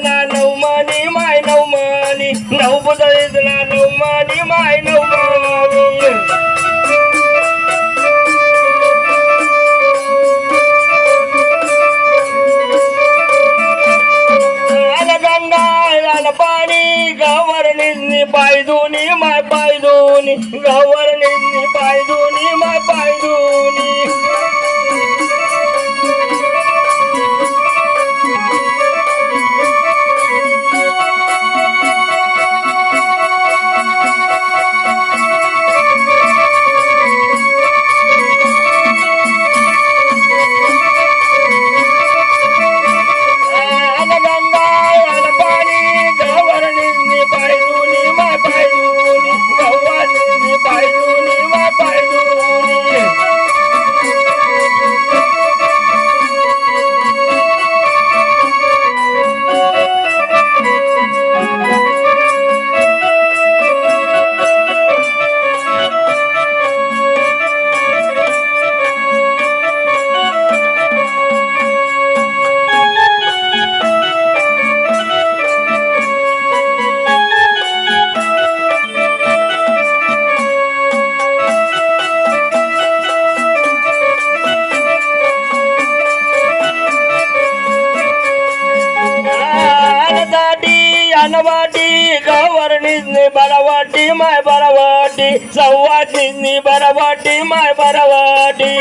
ना नवमानी माय नवमानी नवबुधळीच ना नवमानी माय नवमानी पाणी गावर निजनी पायदुनी माय पायदुनी गावर निजनी पायदुनी माय पायदुनी वाटी गावर निजनी बरवाटी माय बरवाटी सव्वाट निजनी बरवाटी माय बरवाटी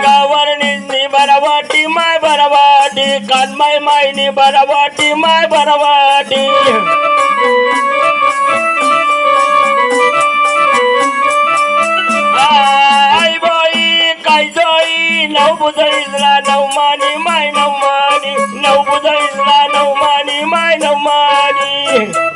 गावर निजनी बरवाटी माय बरवाटी कानमाय मायनी बरवाटी माय बरवाटी नवबुधळीला नवमानी माय नवमानी नवबुधळीला नवमानी माय नवमानी